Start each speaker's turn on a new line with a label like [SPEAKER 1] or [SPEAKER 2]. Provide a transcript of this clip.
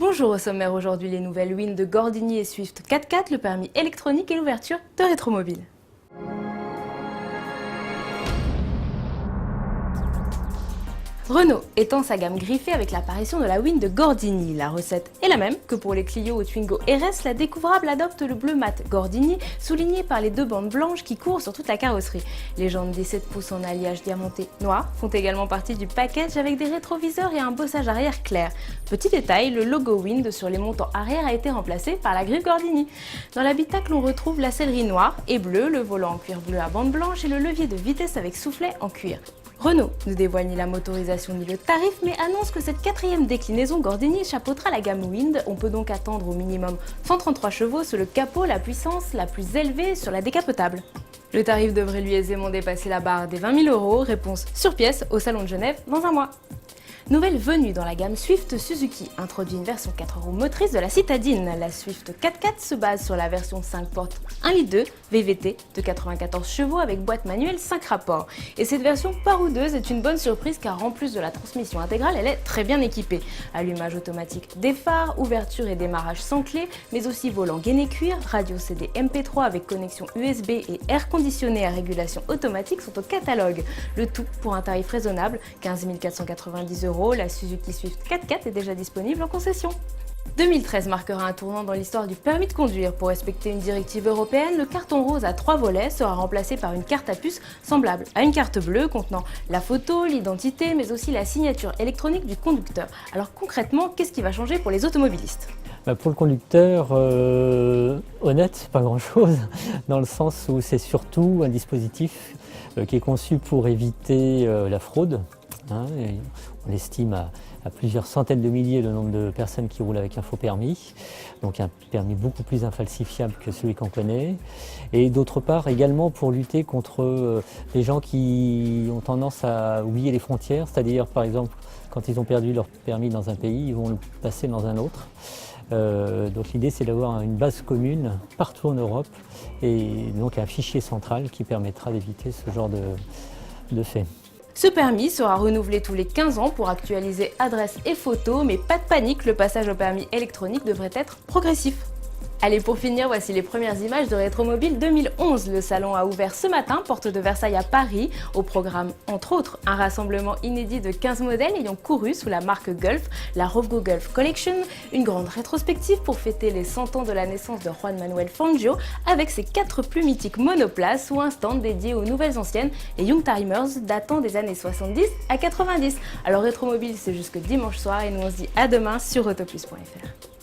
[SPEAKER 1] Bonjour, au sommaire aujourd'hui, les nouvelles Wind de Gordini et Swift 4x4, le permis électronique et l'ouverture de Rétromobile. Renault étend sa gamme griffée avec l'apparition de la Wind de Gordini. La recette est la même que pour les Clio ou Twingo RS, la découvrable adopte le bleu mat Gordini, souligné par les deux bandes blanches qui courent sur toute la carrosserie. Les jantes 17 pouces en alliage diamanté noir font également partie du package avec des rétroviseurs et un bossage arrière clair. Petit détail, le logo Wind sur les montants arrière a été remplacé par la griffe Gordini. Dans l'habitacle, on retrouve la sellerie noire et bleue, le volant en cuir bleu à bande blanche et le levier de vitesse avec soufflet en cuir. Renault ne dévoile ni la motorisation ni le tarif, mais annonce que cette quatrième déclinaison Gordini chapeautera la gamme Wind. On peut donc attendre au minimum 133 chevaux sur le capot, la puissance la plus élevée sur la décapotable. Le tarif devrait lui aisément dépasser la barre des 20 000 €, réponse sur pièce au Salon de Genève dans un mois. Nouvelle venue dans la gamme Swift, Suzuki introduit une version 4 roues motrices de la citadine. La Swift 4x4 se base sur la version 5 portes 1,2 litre VVT de 94 chevaux avec boîte manuelle 5 rapports. Et cette version paroudeuse est une bonne surprise car en plus de la transmission intégrale, elle est très bien équipée. Allumage automatique des phares, ouverture et démarrage sans clé, mais aussi volant gainé cuir, radio CD MP3 avec connexion USB et air conditionné à régulation automatique sont au catalogue. Le tout pour un tarif raisonnable, 15 490 €. La Suzuki Swift 4x4 est déjà disponible en concession. 2013 marquera un tournant dans l'histoire du permis de conduire. Pour respecter une directive européenne, le carton rose à 3 volets sera remplacé par une carte à puce semblable à une carte bleue contenant la photo, l'identité, mais aussi la signature électronique du conducteur. Alors concrètement, qu'est-ce qui va changer pour les automobilistes ?
[SPEAKER 2] Pour le conducteur, honnête, pas grand-chose, dans le sens où c'est surtout un dispositif qui est conçu pour éviter la fraude. On estime à plusieurs centaines de milliers le nombre de personnes qui roulent avec un faux permis, donc un permis beaucoup plus infalsifiable que celui qu'on connaît. Et d'autre part également pour lutter contre les gens qui ont tendance à oublier les frontières, c'est-à-dire par exemple quand ils ont perdu leur permis dans un pays, ils vont le passer dans un autre. Donc l'idée c'est d'avoir une base commune partout en Europe et donc un fichier central qui permettra d'éviter ce genre de faits.
[SPEAKER 1] Ce permis sera renouvelé tous les 15 ans pour actualiser adresse et photos, mais pas de panique, le passage au permis électronique devrait être progressif. Allez, pour finir, voici les premières images de Rétromobile 2011. Le salon a ouvert ce matin, porte de Versailles à Paris. Au programme, entre autres, un rassemblement inédit de 15 modèles ayant couru sous la marque Gulf, la Rovgo Gulf Collection, une grande rétrospective pour fêter les 100 ans de la naissance de Juan Manuel Fangio, avec ses 4 plus mythiques monoplaces ou un stand dédié aux nouvelles anciennes et Youngtimers datant des années 70 à 90. Alors Rétromobile, c'est jusque dimanche soir et nous on se dit à demain sur autoplus.fr.